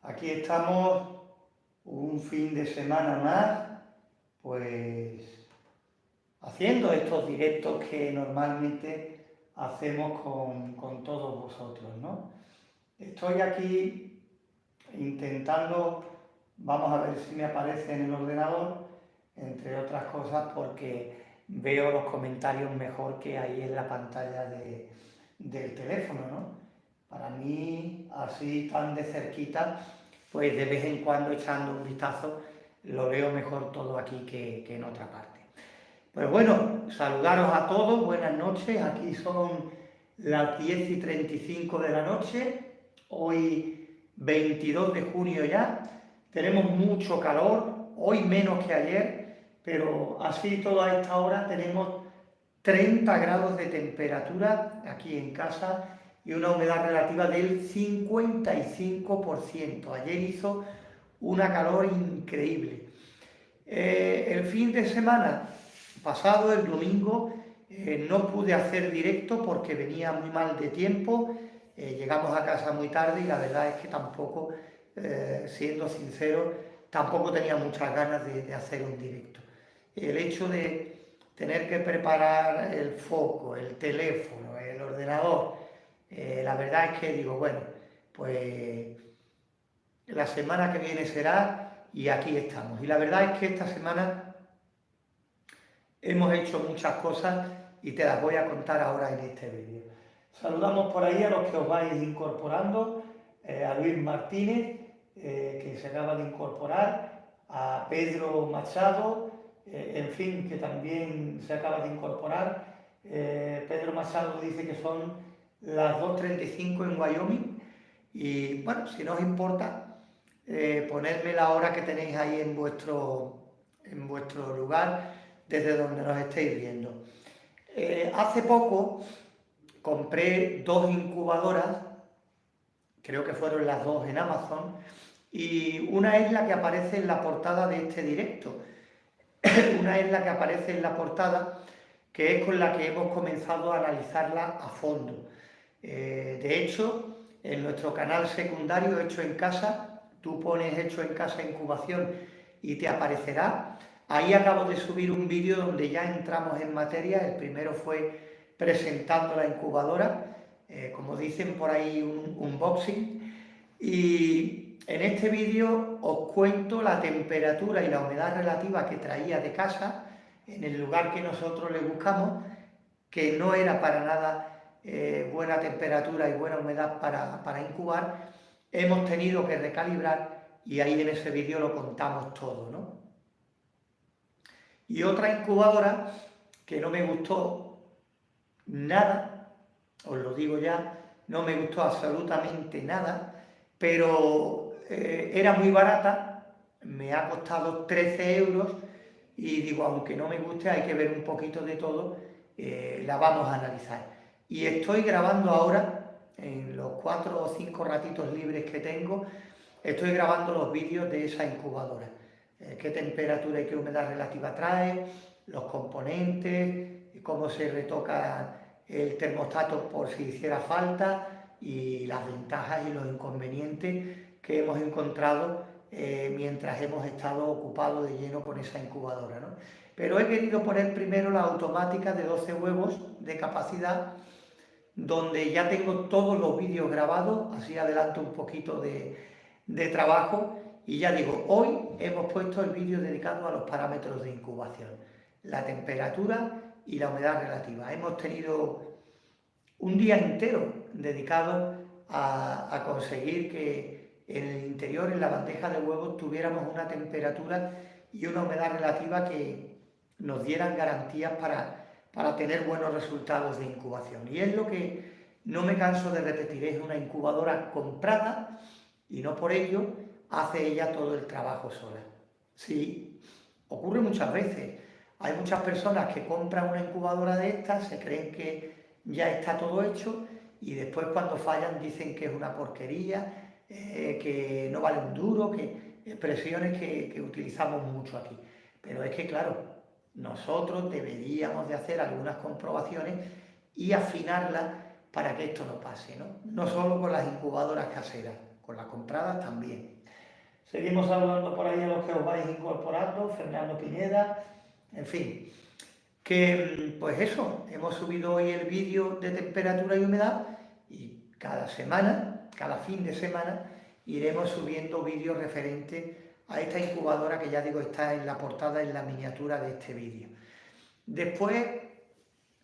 Aquí estamos un fin de semana más, pues haciendo estos directos que normalmente hacemos con todos vosotros, ¿no? Estoy aquí intentando, vamos a ver si me aparece en el ordenador, entre otras cosas porque veo los comentarios mejor que ahí en la pantalla del teléfono, ¿no? Para mí, así tan de cerquita, pues de vez en cuando echando un vistazo, lo veo mejor todo aquí que en otra parte. Pues bueno, saludaros a todos, buenas noches, aquí son las 10:35 de la noche, hoy 22 de junio ya, tenemos mucho calor, hoy menos que ayer, pero así toda esta hora tenemos 30 grados de temperatura aquí en casa y una humedad relativa del 55%. Ayer hizo una calor increíble. El fin de semana pasado, el domingo, no pude hacer directo porque venía muy mal de tiempo, llegamos a casa muy tarde y la verdad es que tampoco, siendo sincero, tampoco tenía muchas ganas de hacer un directo. El hecho de tener que preparar el foco, el teléfono, el ordenador, la verdad es que digo, bueno, pues la semana que viene será y aquí estamos. Y la verdad es que esta semana hemos hecho muchas cosas y te las voy a contar ahora en este vídeo. Saludamos por ahí a los que os vais incorporando, a Luis Martínez, que se acaba de incorporar, a Pedro Machado, en fin, que también se acaba de incorporar. Pedro Machado dice que son las 2:35 en Wyoming y bueno, si no os importa, ponedme la hora que tenéis ahí en vuestro lugar, desde donde nos estéis viendo. Hace poco compré 2 incubadoras, creo que fueron las 2 en Amazon, y una es la que aparece en la portada de este directo. Una es la que aparece en la portada, que es con la que hemos comenzado a analizarla a fondo. De hecho, en nuestro canal secundario Hecho en Casa, tú pones Hecho en Casa Incubación y te aparecerá. Ahí acabo de subir un vídeo donde ya entramos en materia. El primero fue presentando la incubadora, como dicen por ahí, un unboxing. Y en este vídeo os cuento la temperatura y la humedad relativa que traía de casa en el lugar que nosotros le buscamos, que no era para nada buena temperatura y buena humedad para incubar. Hemos tenido que recalibrar y ahí en ese vídeo lo contamos todo, ¿no? Y otra incubadora que no me gustó nada, os lo digo ya, no me gustó absolutamente nada, pero era muy barata, me ha costado 13 euros y digo, aunque no me guste, hay que ver un poquito de todo, la vamos a analizar. Y estoy grabando ahora, en los 4 o 5 ratitos libres que tengo, estoy grabando los vídeos de esa incubadora. Qué temperatura y qué humedad relativa trae, los componentes, cómo se retoca el termostato por si hiciera falta y las ventajas y los inconvenientes que hemos encontrado mientras hemos estado ocupados de lleno con esa incubadora, ¿no? Pero he querido poner primero la automática de 12 huevos de capacidad, donde ya tengo todos los vídeos grabados, así adelanto un poquito de trabajo. Y ya digo, hoy hemos puesto el vídeo dedicado a los parámetros de incubación, la temperatura y la humedad relativa. Hemos tenido un día entero dedicado a conseguir que en el interior, en la bandeja de huevos, tuviéramos una temperatura y una humedad relativa que nos dieran garantías para tener buenos resultados de incubación. Y es lo que no me canso de repetir, es una incubadora comprada y no por ello hace ella todo el trabajo sola. Sí, ocurre muchas veces. Hay muchas personas que compran una incubadora de estas, se creen que ya está todo hecho y después cuando fallan dicen que es una porquería, que no vale un duro, que expresiones que utilizamos mucho aquí. Pero es que, claro, nosotros deberíamos de hacer algunas comprobaciones y afinarlas para que esto no pase, ¿no? No solo con las incubadoras caseras, con las compradas también. Seguimos saludando por ahí a los que os vais incorporando, Fernando Pineda, en fin. Que pues eso, hemos subido hoy el vídeo de temperatura y humedad y cada semana, cada fin de semana, iremos subiendo vídeos referentes a esta incubadora que ya digo está en la portada, en la miniatura de este vídeo. Después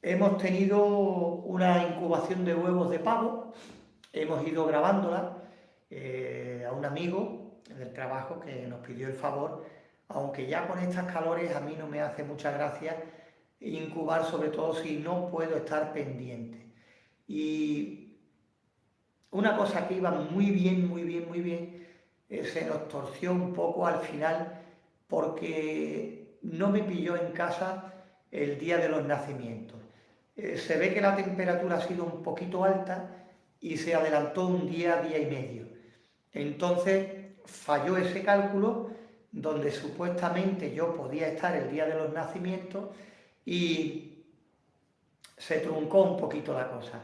hemos tenido una incubación de huevos de pavo, hemos ido grabándola a un amigo del trabajo que nos pidió el favor, aunque ya con estas calores a mí no me hace mucha gracia incubar, sobre todo si no puedo estar pendiente. Y una cosa que iba muy bien, muy bien, muy bien, se nos torció un poco al final porque no me pilló en casa el día de los nacimientos. Se ve que la temperatura ha sido un poquito alta y se adelantó un día, día y medio. Entonces falló ese cálculo donde supuestamente yo podía estar el día de los nacimientos y se truncó un poquito la cosa.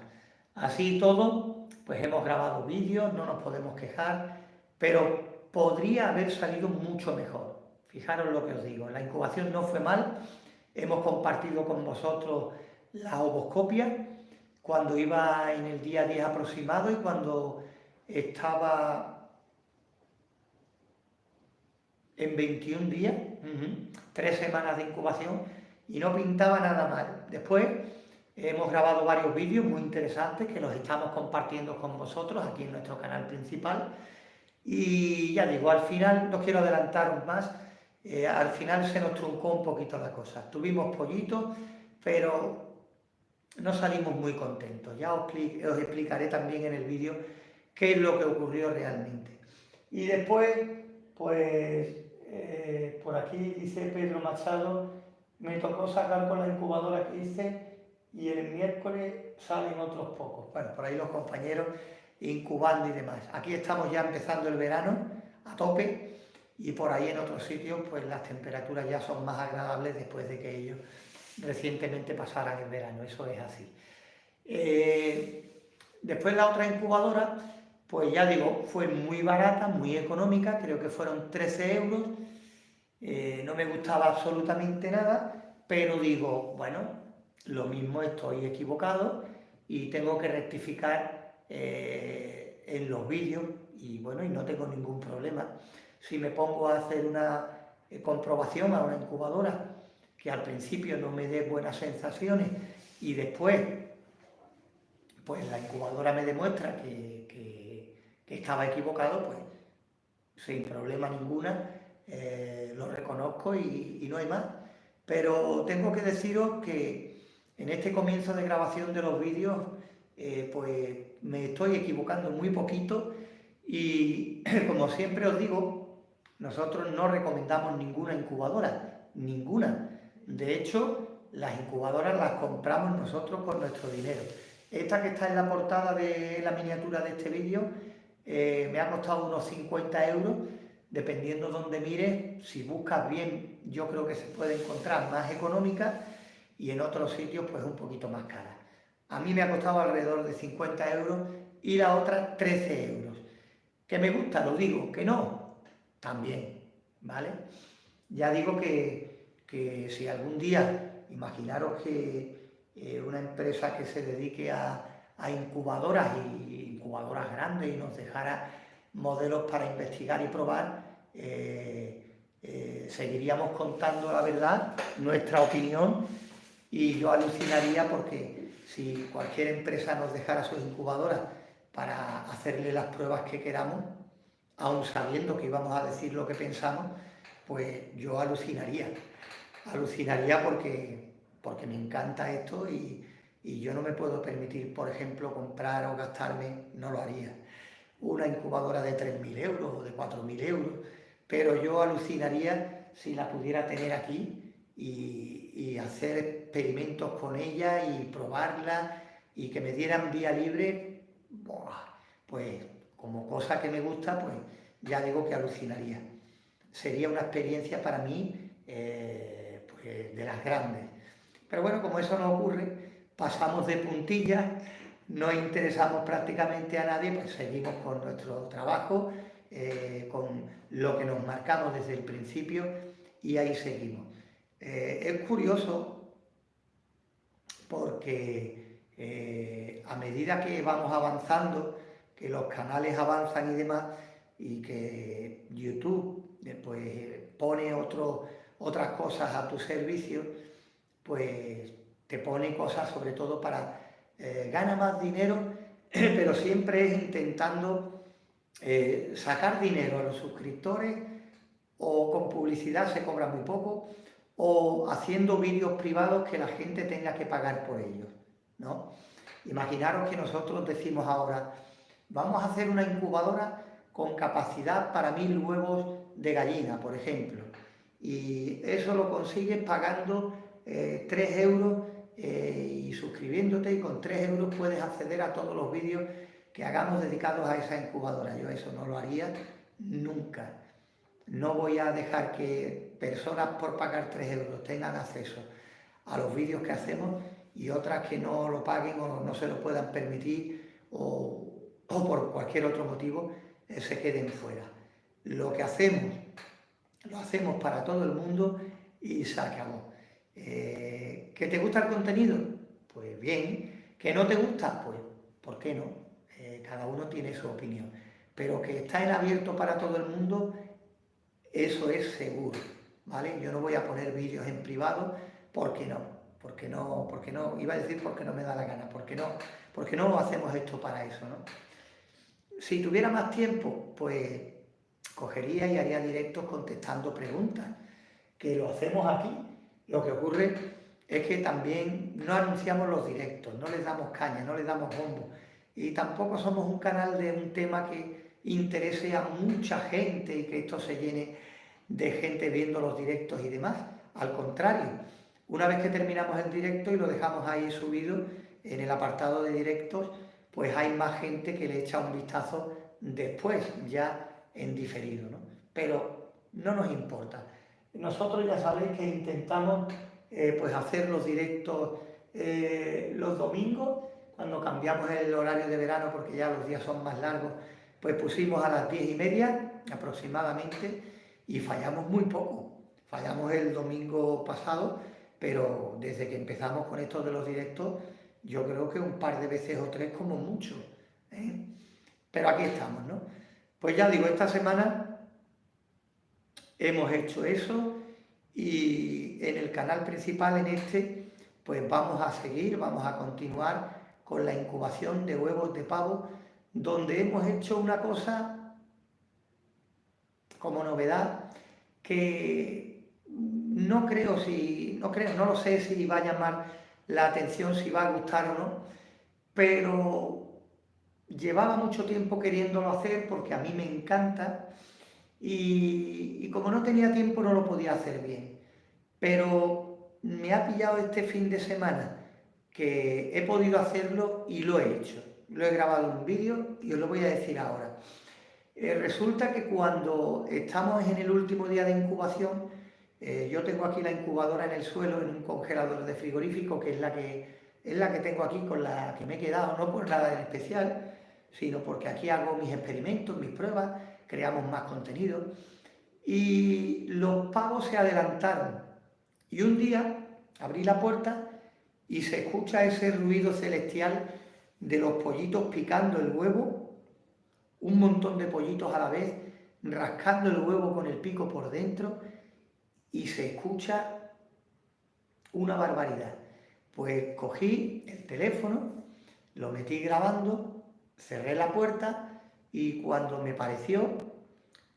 Así y todo, pues hemos grabado vídeos, no nos podemos quejar, pero podría haber salido mucho mejor. Fijaros lo que os digo, la incubación no fue mal, hemos compartido con vosotros la ovoscopia cuando iba en el día 10 aproximado y cuando estaba en 21 días, 3 semanas de incubación, y no pintaba nada mal. Después hemos grabado varios vídeos muy interesantes que los estamos compartiendo con vosotros aquí en nuestro canal principal. Y ya digo, al final, no quiero adelantaros más, al final se nos truncó un poquito la cosa. Tuvimos pollitos, pero no salimos muy contentos. Ya os explicaré también en el vídeo qué es lo que ocurrió realmente. Y después, pues, por aquí dice Pedro Machado, me tocó sacar con la incubadora que hice y el miércoles salen otros pocos. Bueno, por ahí los compañeros incubando y demás. Aquí estamos ya empezando el verano a tope y por ahí en otros sitios pues las temperaturas ya son más agradables después de que ellos recientemente pasaran el verano, eso es así. Después la otra incubadora, pues ya digo, fue muy barata, muy económica, creo que fueron 13 euros, no me gustaba absolutamente nada, pero digo, bueno, lo mismo estoy equivocado y tengo que rectificar en los vídeos y bueno, y no tengo ningún problema. Si me pongo a hacer una comprobación a una incubadora que al principio no me dé buenas sensaciones y después pues la incubadora me demuestra que estaba equivocado, pues sin problema ninguna lo reconozco y no hay más. Pero tengo que deciros que en este comienzo de grabación de los vídeos pues me estoy equivocando muy poquito y como siempre os digo, nosotros no recomendamos ninguna incubadora, ninguna. De hecho, las incubadoras las compramos nosotros con nuestro dinero. Esta que está en la portada de la miniatura de este vídeo me ha costado unos 50 euros, dependiendo donde mires. Si buscas bien, yo creo que se puede encontrar más económica y en otros sitios pues un poquito más cara. A mí me ha costado alrededor de 50 euros y la otra 13 euros. ¿Que me gusta? Lo digo. ¿Que no? También, ¿vale? Ya digo que si algún día, imaginaros que una empresa que se dedique a incubadoras y incubadoras grandes y nos dejara modelos para investigar y probar, seguiríamos contando la verdad, nuestra opinión, y yo alucinaría porque si cualquier empresa nos dejara sus incubadoras para hacerle las pruebas que queramos, aun sabiendo que íbamos a decir lo que pensamos, pues yo alucinaría porque me encanta esto y yo no me puedo permitir, por ejemplo, comprar o gastarme, no lo haría, una incubadora de 3.000 euros o de 4.000 euros, pero yo alucinaría si la pudiera tener aquí y hacer experimentos con ella y probarla y que me dieran vía libre, pues como cosa que me gusta, pues ya digo que alucinaría. Sería una experiencia para mí pues de las grandes. Pero bueno, como eso no ocurre, pasamos de puntillas, no interesamos prácticamente a nadie, pues seguimos con nuestro trabajo con lo que nos marcamos desde el principio y ahí seguimos. Es curioso porque a medida que vamos avanzando, que los canales avanzan y demás, y que YouTube pues, pone otras cosas a tu servicio, pues te pone cosas sobre todo para gana más dinero, pero siempre es intentando sacar dinero a los suscriptores, o con publicidad se cobra muy poco, o haciendo vídeos privados que la gente tenga que pagar por ellos, ¿no? Imaginaros que nosotros decimos ahora, vamos a hacer una incubadora con capacidad para 1000 huevos de gallina, por ejemplo, y eso lo consigues pagando 3 euros y suscribiéndote, y con 3 euros puedes acceder a todos los vídeos que hagamos dedicados a esa incubadora. Yo eso no lo haría nunca. No voy a dejar que personas por pagar 3 euros tengan acceso a los vídeos que hacemos y otras que no lo paguen o no se lo puedan permitir o por cualquier otro motivo se queden fuera. Lo que hacemos, lo hacemos para todo el mundo y se acabó. ¿Que te gusta el contenido? Pues bien. ¿Que no te gusta? Pues, ¿por qué no? Cada uno tiene su opinión. Pero que está en abierto para todo el mundo, eso es seguro, ¿vale? Yo no voy a poner vídeos en privado porque no, iba a decir porque no me da la gana, porque no hacemos esto para eso, ¿no? Si tuviera más tiempo, pues cogería y haría directos contestando preguntas, que lo hacemos aquí. Lo que ocurre es que también no anunciamos los directos, no les damos caña, no les damos bombo, y tampoco somos un canal de un tema que interese a mucha gente y que esto se llene de gente viendo los directos y demás. Al contrario, una vez que terminamos el directo y lo dejamos ahí subido en el apartado de directos, pues hay más gente que le echa un vistazo después, ya en diferido, ¿no? Pero no nos importa. Nosotros ya sabéis que intentamos pues hacer los directos los domingos. Cuando cambiamos el horario de verano, porque ya los días son más largos, pues pusimos a las 10:30 aproximadamente y fallamos muy poco. Fallamos el domingo pasado, pero desde que empezamos con esto de los directos, yo creo que un par de veces o 3 como mucho, ¿eh? Pero aquí estamos, ¿no? Pues ya digo, esta semana hemos hecho eso y en el canal principal, en este, pues vamos a seguir, vamos a continuar con la incubación de huevos de pavo, donde hemos hecho una cosa como novedad que no lo sé si va a llamar la atención, si va a gustar o no, pero llevaba mucho tiempo queriéndolo hacer porque a mí me encanta y como no tenía tiempo no lo podía hacer bien. Pero me ha pillado este fin de semana que he podido hacerlo y lo he hecho. Lo he grabado en un vídeo y os lo voy a decir ahora. Resulta que cuando estamos en el último día de incubación, yo tengo aquí la incubadora en el suelo, en un congelador de frigorífico, que es la que tengo aquí, con la que me he quedado, no por nada en especial, sino porque aquí hago mis experimentos, mis pruebas, creamos más contenido. Y los pavos se adelantaron. Y un día abrí la puerta y se escucha ese ruido celestial de los pollitos picando el huevo, un montón de pollitos a la vez, rascando el huevo con el pico por dentro, y se escucha una barbaridad. Pues cogí el teléfono, lo metí grabando, cerré la puerta y cuando me pareció,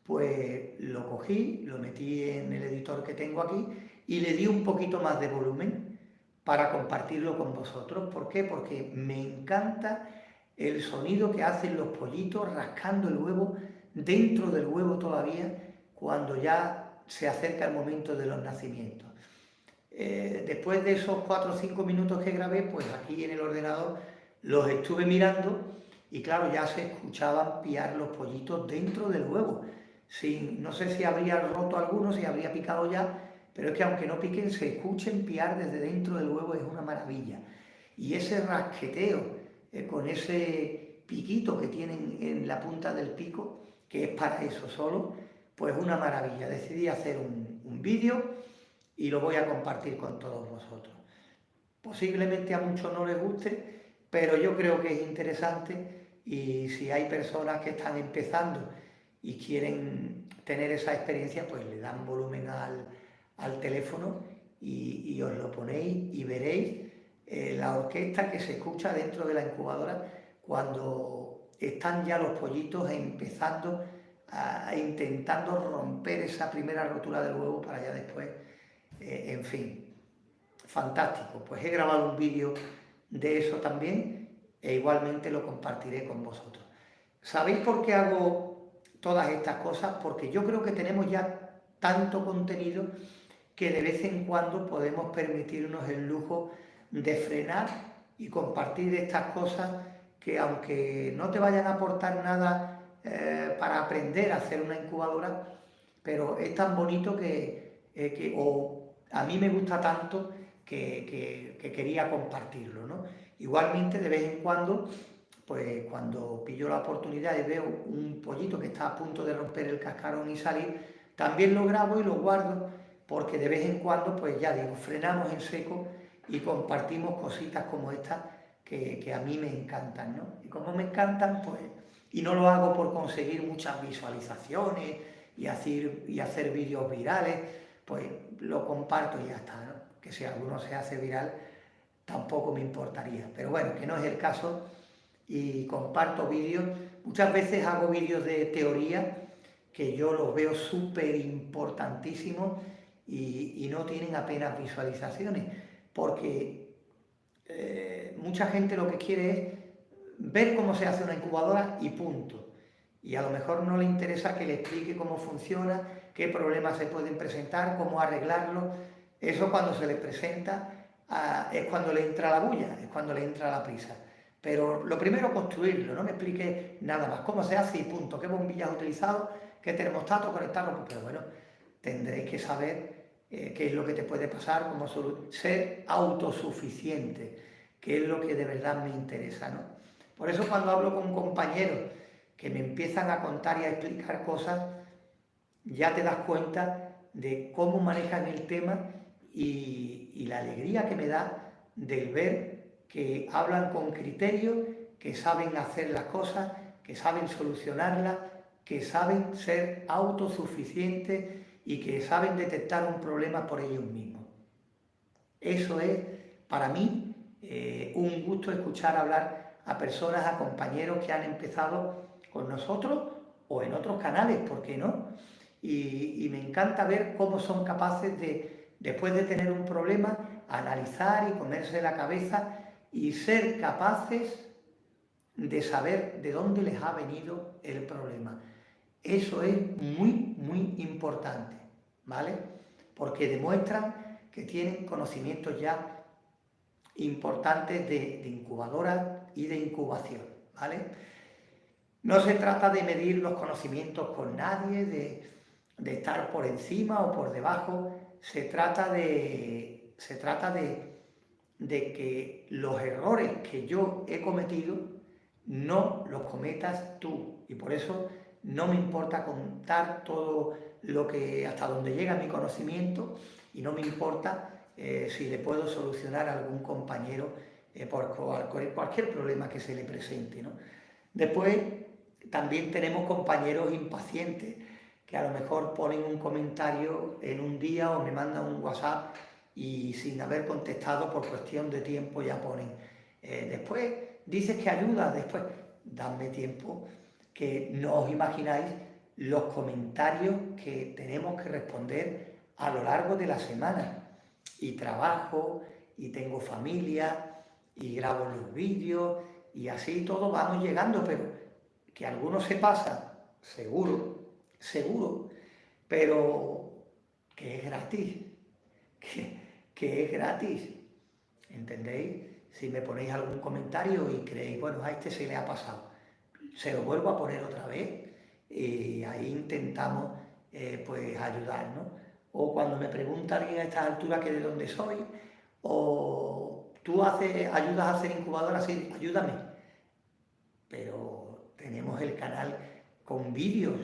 pues lo cogí, lo metí en el editor que tengo aquí y le di un poquito más de volumen para compartirlo con vosotros. ¿Por qué? Porque me encanta el sonido que hacen los pollitos rascando el huevo, dentro del huevo todavía, cuando ya se acerca el momento de los nacimientos. Después de esos 4 o 5 minutos que grabé, pues aquí en el ordenador los estuve mirando y claro, ya se escuchaban piar los pollitos dentro del huevo. No sé si habría roto alguno, si habría picado ya, pero es que aunque no piquen, se escuchen piar desde dentro del huevo, es una maravilla. Y ese rasqueteo con ese piquito que tienen en la punta del pico, que es para eso solo, pues una maravilla. Decidí hacer un vídeo y lo voy a compartir con todos vosotros. Posiblemente a muchos no les guste, pero yo creo que es interesante, y si hay personas que están empezando y quieren tener esa experiencia, pues le dan volumen al teléfono y os lo ponéis y veréis la orquesta que se escucha dentro de la incubadora cuando están ya los pollitos empezando intentando romper esa primera rotura del huevo para ya después, en fin, fantástico. Pues he grabado un vídeo de eso también e igualmente lo compartiré con vosotros. ¿Sabéis por qué hago todas estas cosas? Porque yo creo que tenemos ya tanto contenido que de vez en cuando podemos permitirnos el lujo de frenar y compartir estas cosas que, aunque no te vayan a aportar nada para aprender a hacer una incubadora, pero es tan bonito o a mí me gusta tanto que quería compartirlo, ¿no? Igualmente, de vez en cuando, pues cuando pillo la oportunidad y veo un pollito que está a punto de romper el cascarón y salir, también lo grabo y lo guardo, porque de vez en cuando, pues ya digo, frenamos en seco y compartimos cositas como estas que a mí me encantan, ¿no? Y como me encantan, pues, y no lo hago por conseguir muchas visualizaciones y hacer vídeos virales, pues lo comparto y ya está, ¿no? Que si alguno se hace viral, tampoco me importaría. Pero bueno, que no es el caso, y comparto vídeos. Muchas veces hago vídeos de teoría que yo los veo súper importantísimos y no tienen apenas visualizaciones, porque mucha gente lo que quiere es ver cómo se hace una incubadora y punto. Y a lo mejor no le interesa que le explique cómo funciona, qué problemas se pueden presentar, cómo arreglarlo. Eso cuando se le presenta es cuando le entra la bulla, es cuando le entra la prisa. Pero lo primero, construirlo, no me explique nada más, cómo se hace y punto, qué bombillas has utilizado, qué termostato, conectarlo. Pero bueno, tendréis que saber qué es lo que te puede pasar, cómo ser autosuficiente, que es lo que de verdad me interesa, ¿no? Por eso cuando hablo con compañeros que me empiezan a contar y a explicar cosas, ya te das cuenta de cómo manejan el tema y la alegría que me da del ver que hablan con criterio, que saben hacer las cosas, que saben solucionarlas, que saben ser autosuficientes y que saben detectar un problema por ellos mismos. Eso es, para mí, un gusto escuchar hablar a personas, a compañeros que han empezado con nosotros o en otros canales, ¿por qué no? Y me encanta ver cómo son capaces de, después de tener un problema, analizar y comerse la cabeza y ser capaces de saber de dónde les ha venido el problema. Eso es muy, muy importante, ¿vale? Porque demuestran que tienen conocimientos ya importantes de incubadora y de incubación, ¿vale? No se trata de medir los conocimientos con nadie, de estar por encima o por debajo, se trata de que los errores que yo he cometido no los cometas tú. Y por eso no me importa contar todo lo que, hasta donde llega mi conocimiento, y no me importa si le puedo solucionar a algún compañero por cualquier problema que se le presente, ¿no? Después también tenemos compañeros impacientes que a lo mejor ponen un comentario en un día o me mandan un WhatsApp y sin haber contestado por cuestión de tiempo ya ponen. Después dices que ayudas, después dadme tiempo, que no os imagináis los comentarios que tenemos que responder a lo largo de la semana. Y trabajo, y tengo familia, y grabo los vídeos, y así todo vamos llegando, pero que algunos se pasan, seguro, seguro, pero que es gratis, que es gratis, ¿entendéis? Si me ponéis algún comentario y creéis, bueno, a este se le ha pasado, se lo vuelvo a poner otra vez y ahí intentamos pues ayudar, ¿no? O cuando me pregunta alguien a estas alturas que de dónde soy, o tú ayudas a hacer incubadoras, sí, ayúdame, pero tenemos el canal con vídeos,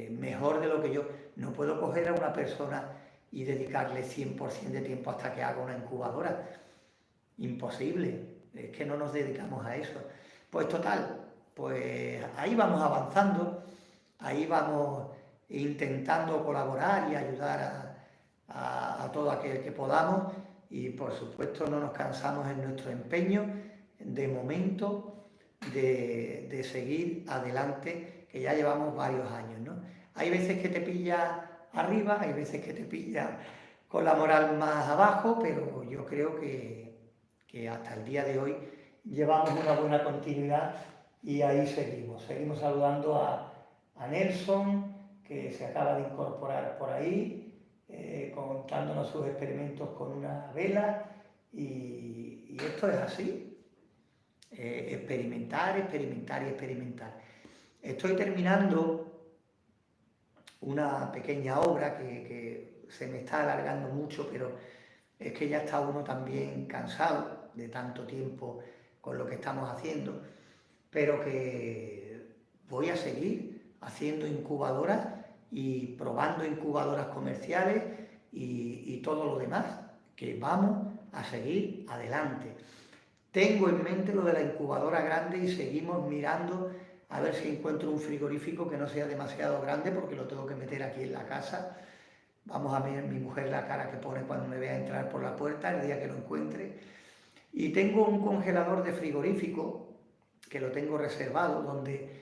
mejor de lo que yo. No puedo coger a una persona y dedicarle 100% de tiempo hasta que haga una incubadora. Imposible, es que no nos dedicamos a eso. Pues total, pues ahí vamos avanzando, ahí vamos intentando colaborar y ayudar a todo aquel que podamos, y por supuesto no nos cansamos en nuestro empeño, de momento, de seguir adelante, que ya llevamos varios años, ¿no? Hay veces que te pilla arriba, hay veces que te pilla con la moral más abajo, pero yo creo que hasta el día de hoy llevamos una buena continuidad y ahí seguimos. Seguimos saludando a Nelson, que se acaba de incorporar por ahí, contándonos sus experimentos con una vela, y esto es así, experimentar, experimentar y experimentar. Estoy terminando una pequeña obra que se me está alargando mucho, pero es que ya está uno también cansado de tanto tiempo con lo que estamos haciendo, pero que voy a seguir haciendo incubadoras y probando incubadoras comerciales y todo lo demás, que vamos a seguir adelante. Tengo en mente lo de la incubadora grande y seguimos mirando a ver si encuentro un frigorífico que no sea demasiado grande, porque lo tengo que meter aquí en la casa. Vamos a ver mi mujer la cara que pone cuando me vea entrar por la puerta el día que lo encuentre. Y tengo un congelador de frigorífico que lo tengo reservado, donde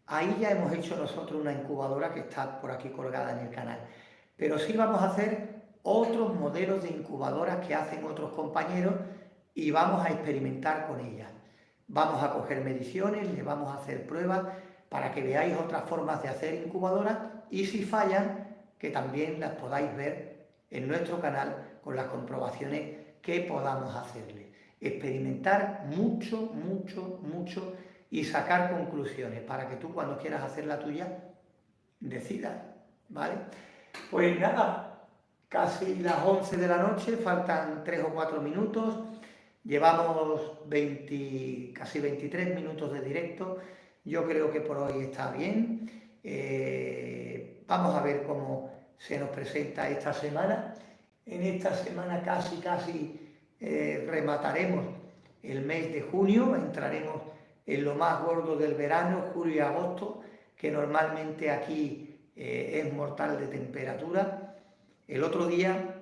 ahí ya hemos hecho nosotros una incubadora que está por aquí colgada en el canal. Pero sí vamos a hacer otros modelos de incubadoras que hacen otros compañeros y vamos a experimentar con ellas. Vamos a coger mediciones, le vamos a hacer pruebas para que veáis otras formas de hacer incubadoras, y si fallan, que también las podáis ver en nuestro canal con las comprobaciones que podamos hacerle. Experimentar mucho, mucho, mucho y sacar conclusiones para que tú, cuando quieras hacer la tuya, decidas, ¿vale? Pues nada, casi las 11 de la noche, faltan 3 o 4 minutos, llevamos casi 23 minutos de directo. Yo creo que por hoy está bien. Vamos a ver cómo se nos presenta esta semana. En esta semana casi remataremos el mes de junio, entraremos en lo más gordo del verano, julio y agosto, que normalmente aquí es mortal de temperatura. El otro día,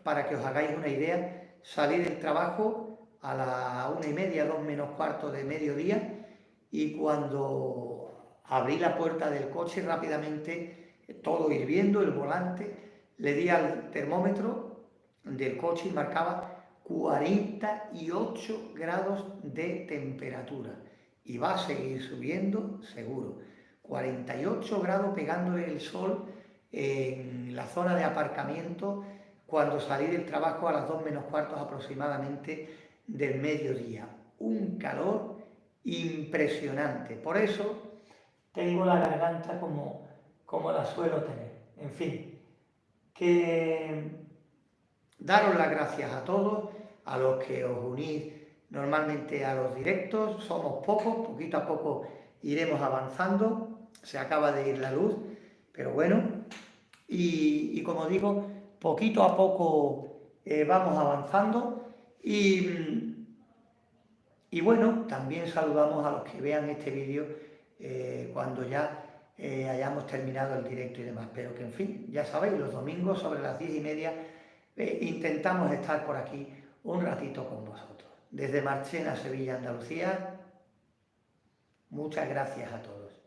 para que os hagáis una idea, salí del trabajo a las 1:30, 2 menos cuarto de mediodía, y cuando abrí la puerta del coche rápidamente, todo hirviendo, el volante, le di al termómetro del coche y marcaba 48 grados de temperatura, y va a seguir subiendo seguro. 48 grados pegándole el sol en la zona de aparcamiento cuando salí del trabajo a las 2 menos cuarto aproximadamente del mediodía. Un calor impresionante. Por eso tengo la garganta como la suelo tener. En fin, que daros las gracias a todos, a los que os unís normalmente a los directos. Somos pocos, poquito a poco iremos avanzando. Se acaba de ir la luz, pero bueno, y como digo, poquito a poco vamos avanzando, y bueno, también saludamos a los que vean este vídeo cuando ya hayamos terminado el directo y demás, pero que en fin, ya sabéis, los domingos sobre las 10:30 intentamos estar por aquí un ratito con vosotros. Desde Marchena, Sevilla, Andalucía, muchas gracias a todos.